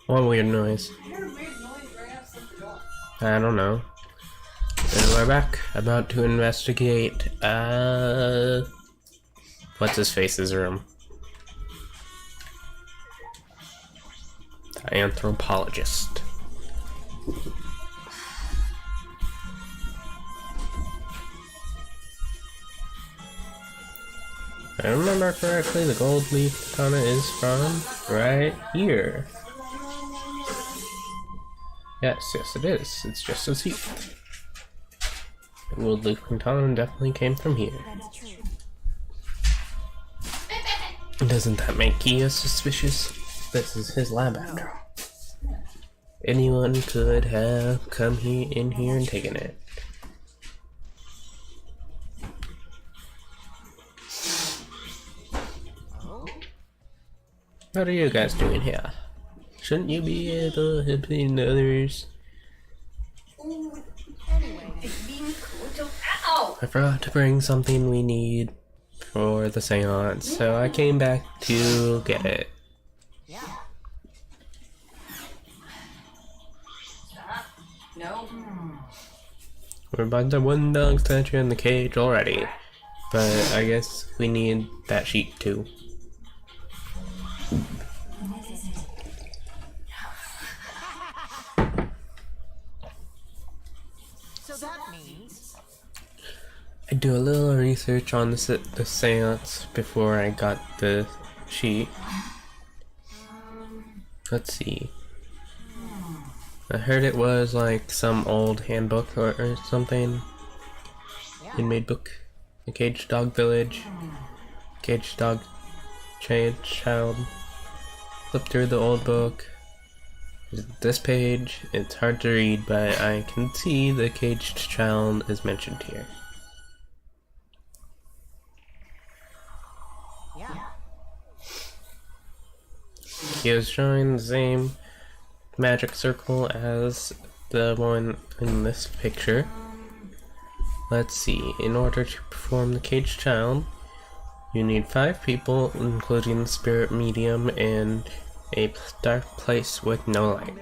What weird noise? I heard a weird noise right outside the door. I don't know. And we're back, about to investigate, what's his face's room? The anthropologist. If I remember correctly, the gold leaf katana is from right here. Yes, it is. It's just a secret. The gold leaf katana definitely came from here. Doesn't that make Kia suspicious? This is his lab after all. Anyone could have come in here and taken it. What are you guys doing here? Shouldn't you be able to help others? I forgot to bring something we need for the seance, so I came back to get it. No. We're about the one dog statue in the cage already, but I guess we need that sheet too. So that means I do a little research on the seance before I got the sheet. Let's see. I heard it was like some old handbook or something. Handmade book. The Caged Dog Village. Caged Dog Child. Flip through the old book. This page, it's hard to read, but I can see the caged child is mentioned here. He is showing the same magic circle as the one in this picture. Let's see, in order to perform the caged child, you need 5 people, including the spirit medium and a dark place with no light.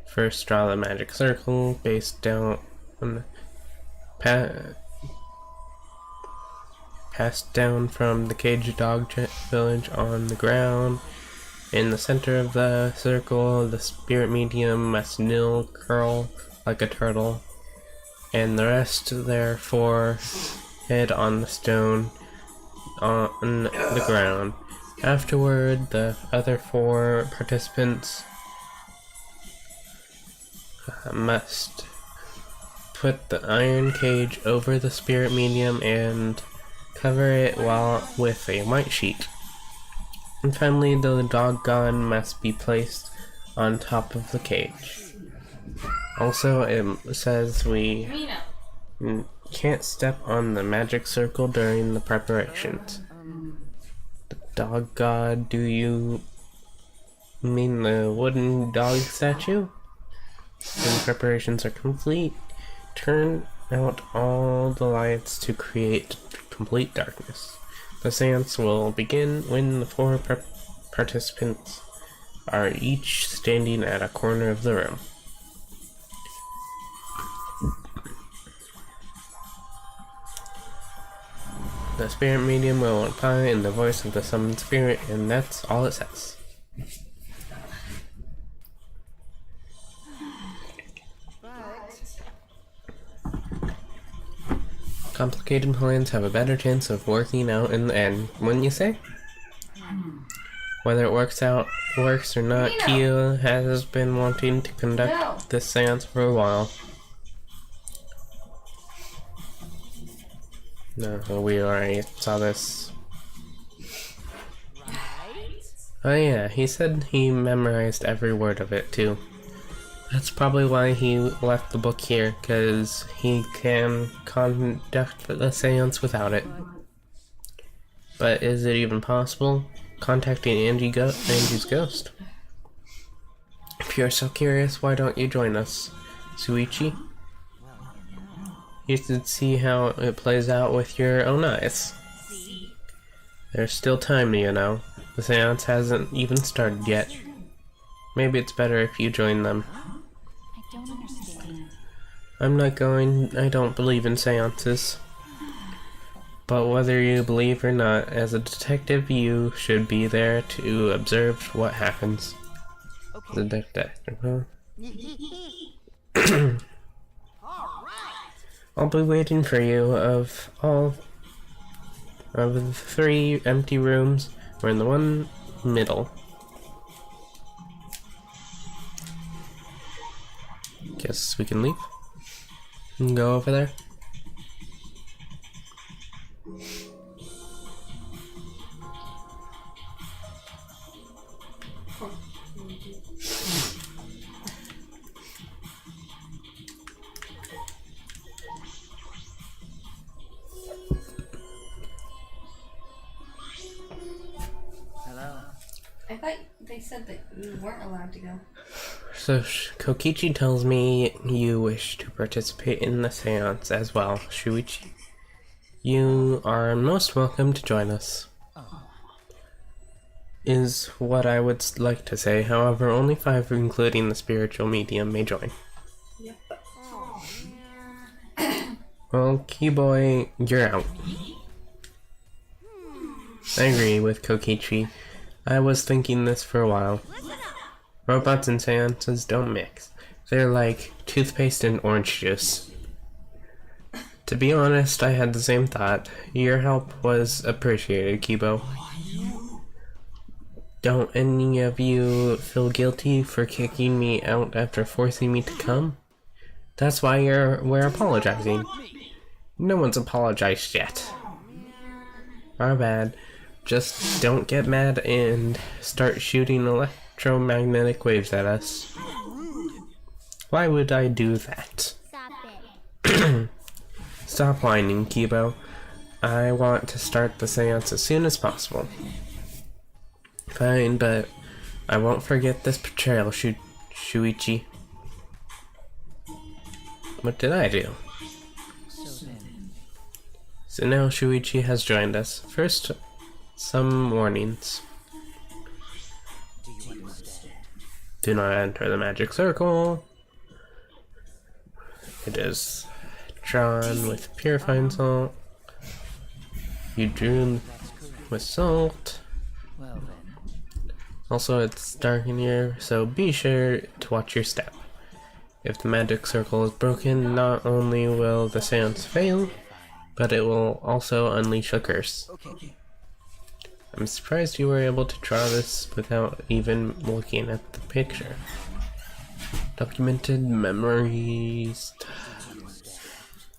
First, draw the magic circle based down passed down from the caged dog village on the ground. In the center of the circle, the spirit medium must kneel, curl like a turtle, and the rest therefore head on the stone on the ground. Afterward, the other 4 participants must put the iron cage over the spirit medium and cover it with a white sheet. And finally, the dog god must be placed on top of the cage. Also, it says we can't step on the magic circle during the preparations. The dog god, do you mean the wooden dog statue? When preparations are complete, turn out all the lights to create complete darkness. The seance will begin when the 4 participants are each standing at a corner of the room. The spirit medium will reply in the voice of the summoned spirit, and that's all it says. Complicated plans have a better chance of working out in the end, wouldn't you say? Whether it works or not, Kia has been wanting to conduct this seance for a while. No, we already saw this. Oh yeah, he said he memorized every word of it too. That's probably why he left the book here, because he can conduct the seance without it. But is it even possible? Contacting Angie's ghost. If you're so curious, why don't you join us, Shuichi? You should see how it plays out with your own eyes. There's still time, you know. The seance hasn't even started yet. Maybe it's better if you join them. I don't understand. I'm not going. I don't believe in seances. But whether you believe or not, as a detective, you should be there to observe what happens. Okay. The detective, huh? I'll be waiting for you. Of the 3 empty rooms, we're in the one middle. Guess we can leave and go over there. I thought they said that you weren't allowed to go. So, Kokichi tells me you wish to participate in the seance as well, Shuichi. You are most welcome to join us. Is what I would like to say, however, only 5, including the spiritual medium, may join. Yep. Well, Keyboy, you're out. I agree with Kokichi. I was thinking this for a while. Robots and seances don't mix. They're like toothpaste and orange juice. To be honest, I had the same thought. Your help was appreciated, Kibo. Don't any of you feel guilty for kicking me out after forcing me to come? That's why we're apologizing. No one's apologized yet. Our bad. Just don't get mad and start shooting electromagnetic waves at us. Why would I do that? Stop it. Stop whining, Kibo. I want to start the seance as soon as possible. Fine, but I won't forget this betrayal, Shuichi. What did I do? So now Shuichi has joined us. First, some warnings. Do not enter the magic circle. It is drawn with purifying salt. You drew with salt. Also, it's dark in here, so be sure to watch your step. If the magic circle is broken, not only will the seance fail, but it will also unleash a curse. I'm surprised you were able to draw this without even looking at the picture. Documented memories.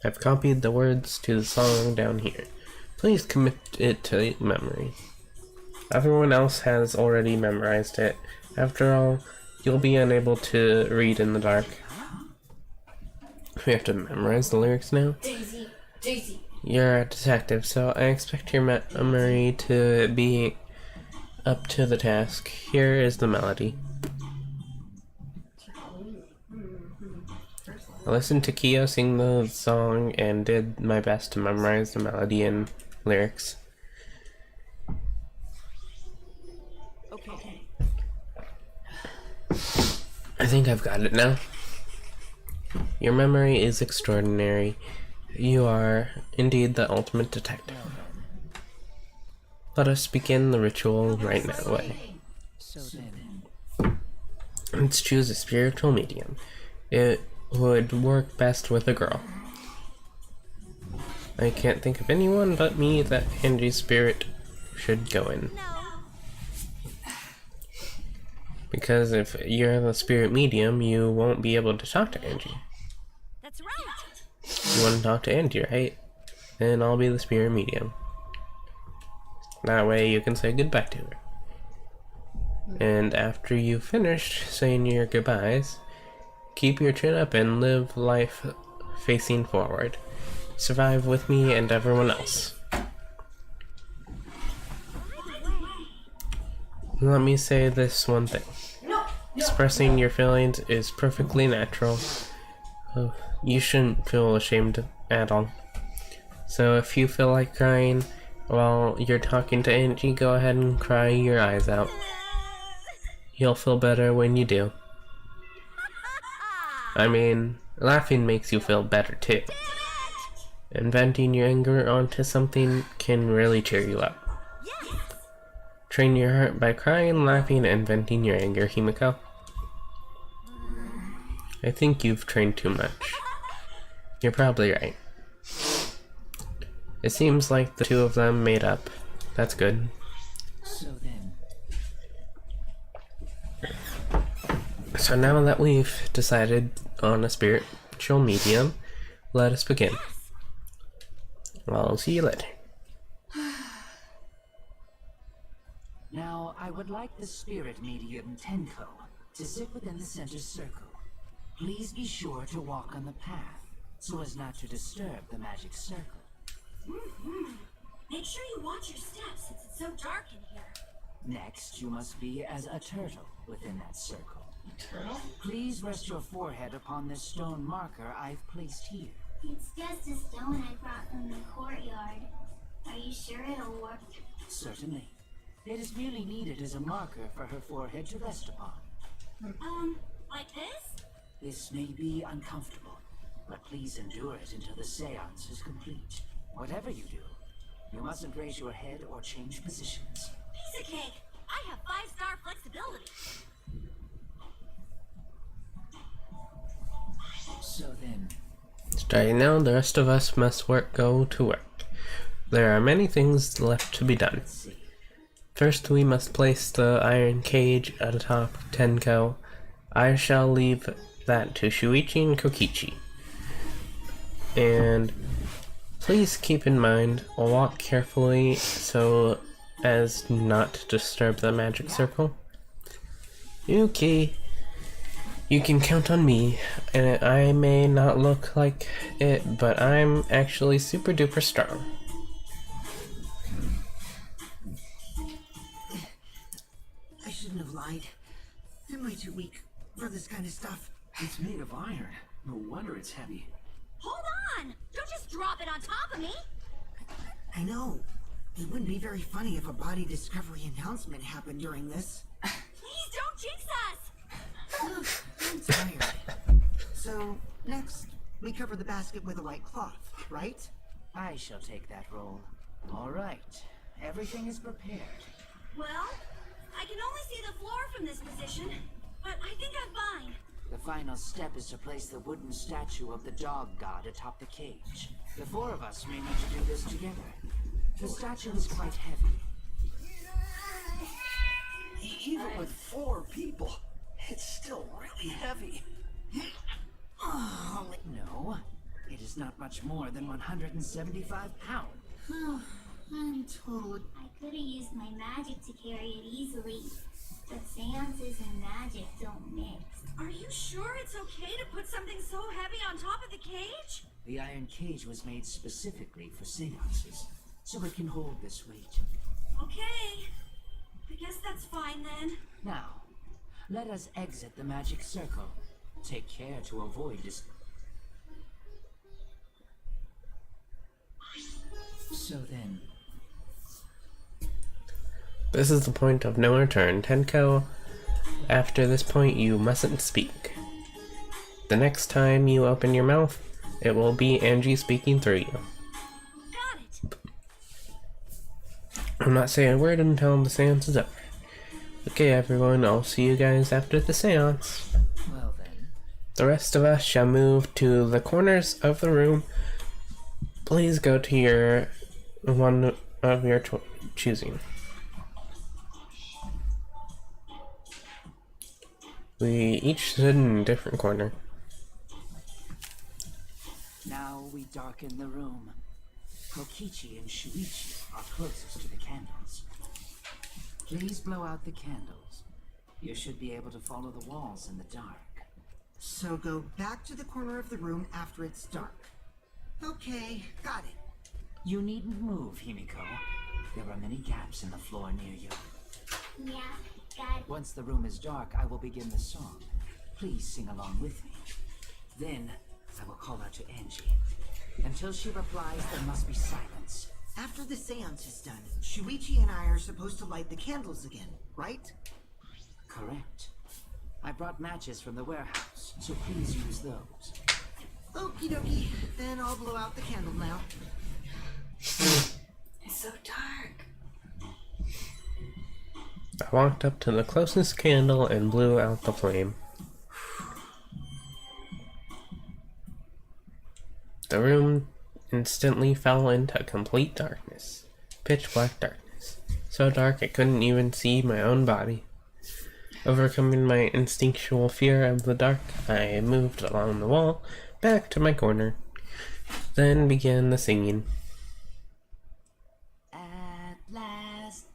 I've copied the words to the song down here. Please commit it to memory. Everyone else has already memorized it. After all, you'll be unable to read in the dark. We have to memorize the lyrics now? Daisy, Daisy. You're a detective, so I expect your memory to be up to the task. Here is the melody. I listened to Kyo sing the song and did my best to memorize the melody and lyrics. Okay. I think I've got it now. Your memory is extraordinary. You are indeed the ultimate detective. Let us begin the ritual right now. So then, Let's choose a spiritual medium. It would work best with a girl. I can't think of anyone but me that Angie's spirit should go in. Because if you're the spirit medium, you won't be able to talk to Angie. That's right. You want to talk to Angie, right? Then I'll be the spirit medium. That way you can say goodbye to her. And after you've finished saying your goodbyes, keep your chin up and live life facing forward. Survive with me and everyone else. Let me say this one thing. Expressing your feelings is perfectly natural. You shouldn't feel ashamed at all. So if you feel like crying while you're talking to Angie, go ahead and cry your eyes out. You'll feel better when you do. I mean, laughing makes you feel better too. And venting your anger onto something can really cheer you up. Train your heart by crying, laughing, and venting your anger, Himiko. I think you've trained too much. You're probably right. It seems like the two of them made up. That's good. so then. So now that we've decided on a spiritual medium, let us begin. I'll see you later. Now, I would like the spirit medium Tenko to sit within the center circle. Please be sure to walk on the path, so as not to disturb the magic circle. Make sure you watch your steps since it's so dark in here. Next, you must be as a turtle within that circle. Turtle? Please rest your forehead upon this stone marker I've placed here. It's just a stone I brought from the courtyard. Are you sure it'll work? Certainly. It is merely needed as a marker for her forehead to rest upon. Like this? This may be uncomfortable, but please endure it until the seance is complete. Whatever you do, you mustn't raise your head or change positions. Piece of cake. I have 5-star flexibility. So then, Starting now, the rest of us must go to work. There are many things left to be done. let's see. First, we must place the iron cage atop Tenko. I shall leave that to Shuichi and Kokichi. And please keep in mind, walk carefully so as not to disturb the magic circle. Yuki, you can count on me, and I may not look like it, but I'm actually super duper strong. I shouldn't have lied. I'm way too weak for this kind of stuff. It's made of iron. No wonder it's heavy. Hold on! Don't just drop it on top of me! I know. It wouldn't be very funny if a body discovery announcement happened during this. Please don't jinx us! I'm tired. So, next, we cover the basket with a white cloth, right? I shall take that role. All right. Everything is prepared. Well, I can only see the floor from this position, but I think I'm fine. The final step is to place the wooden statue of the dog god atop the cage. The four of us may need to do this together. The statue is quite heavy. Even with 4 people, it's still really heavy. No, it is It's not much more than 175 pounds. I'm totally... I could have used my magic to carry it easily, but seances and magic don't mix. Are you sure it's okay to put something so heavy on top of the cage? The iron cage was made specifically for seances, so it can hold this weight. Okay. I guess that's fine then. Now, let us exit the magic circle. Take care to avoid this. So then, This is the point of no return. Tenko, after this point you mustn't speak. The next time you open your mouth, it will be Angie speaking through you. Got it. I'm not saying a word until the seance is over. Okay everyone, I'll see you guys after the seance. well then, The rest of us shall move to the corners of the room. Please go to your one of your choosing. We each stood in a different corner. now we darken the room. Kokichi and Shuichi are closest to the candles. Please blow out the candles. You should be able to follow the walls in the dark. So go back to the corner of the room after it's dark. Okay, got it. You needn't move, Himiko. There are many gaps in the floor near you. Yeah, got it. Once the room is dark, I will begin the song. Please sing along with me. Then, I will call out to Angie. Until she replies, there must be silence. After the seance is done, Shuichi and I are supposed to light the candles again, right? Correct. I brought matches from the warehouse, so please use those. Okie dokie, then I'll blow out the candle now. It's so dark. I walked up to the closest candle and blew out the flame. The room instantly fell into complete darkness. Pitch black darkness. So dark I couldn't even see my own body. Overcoming my instinctual fear of the dark, I moved along the wall, back to my corner. Then began the singing. At last,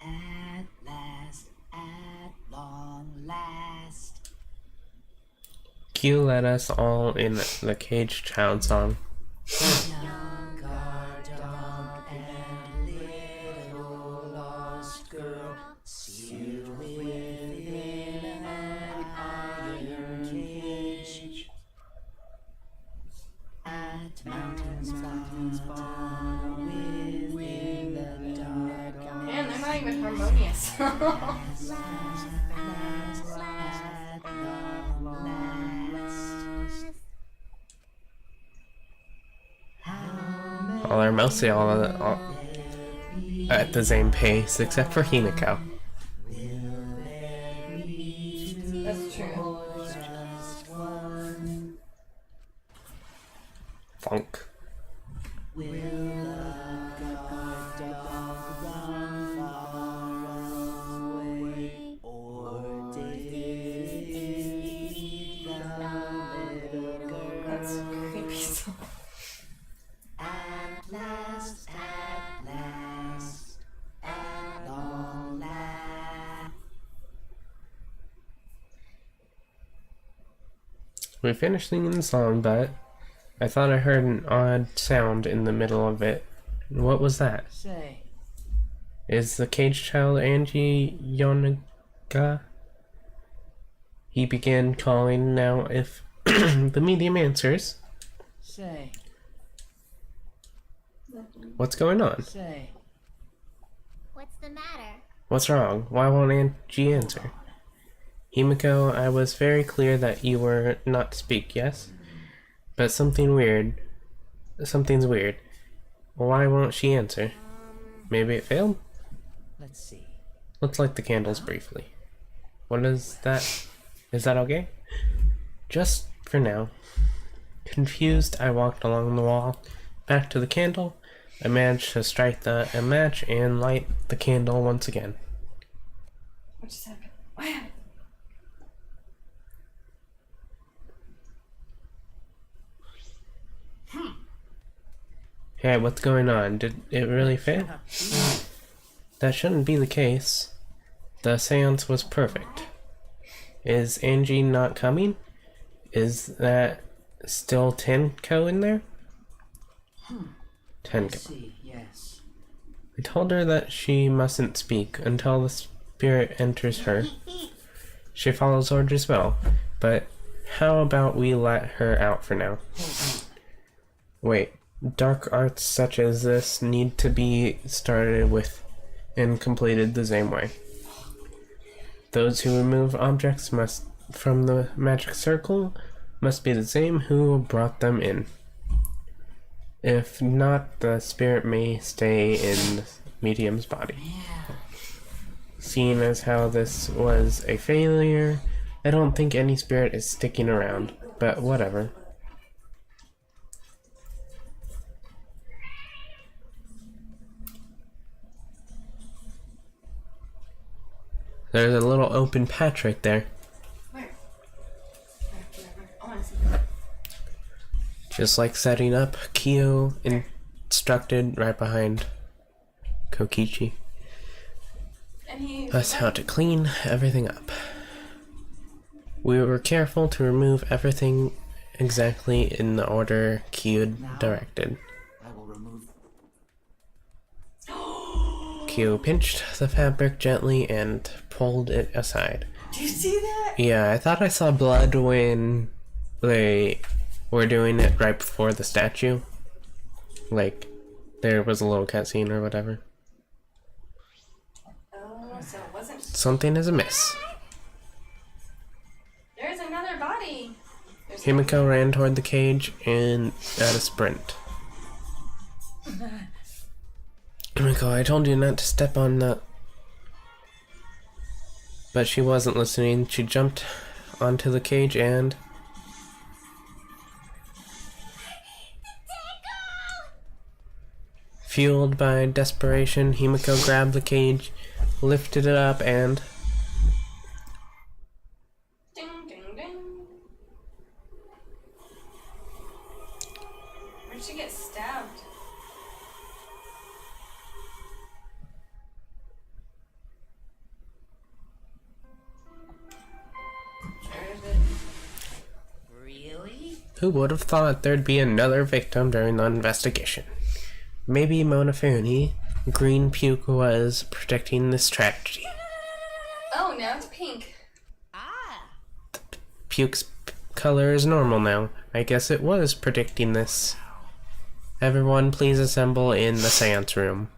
at long last. Q led us all in the caged child song. Young guard dog and little lost girl, sealed within an iron cage. At mountains far within the dark. Man, they're not even harmonious. All are mostly all at the same pace, except for Himiko. That's true. Funk. That's creepy song. At last, at long last. We finished singing the song, but I thought I heard an odd sound in the middle of it. What was that? Say, Is the caged child Angie Yonaga? He began calling. Now if the medium answers, say, what's going on? say. What's the matter? What's wrong? Why won't Angie answer? Himiko, I was very clear that you were not to speak, yes? But something's weird. Why won't she answer? Maybe it failed? Let's see. Let's light the candles briefly. What is that? Is that okay? Just for now. Confused, I walked along the wall, back to the candle. I managed to strike a match and light the candle once again. What just happened? What happened? Hey, what's going on? Did it really fit? That shouldn't be the case. The seance was perfect. Is Angie not coming? Is that still Tenko in there? Tenko. See, yes. I told her that she mustn't speak until the spirit enters her. She follows orders well, but how about we let her out for now? Wait, dark arts such as this need to be started with and completed the same way. Those who remove objects from the magic circle must be the same who brought them in. If not, the spirit may stay in the medium's body. Seeing as how this was a failure, I don't think any spirit is sticking around, but whatever. There's a little open patch right there. Where? I want to see. Just like setting up, Kyo instructed right behind Kokichi. And That's how to clean everything up. We were careful to remove everything exactly in the order Kyo directed. I will remove. Kyo pinched the fabric gently and pulled it aside. Do you see that? Yeah, I thought I saw blood when they were doing it right before the statue. Like, there was a little cutscene or whatever. Oh, so it wasn't. Something is amiss. There's another body. There's Himiko ran toward the cage and at a sprint. Himiko, I told you not to step on that. But she wasn't listening. She jumped onto the cage and... Fueled by desperation, Himiko grabbed the cage, lifted it up, and... Ding, ding, ding. Where'd she get stabbed? Where is it? Really? Who would have thought there'd be another victim during the investigation? Maybe Monofune, Green Puke, was predicting this tragedy. Oh, now it's pink. Puke's color is normal now. I guess it was predicting this. Everyone please assemble in the seance room.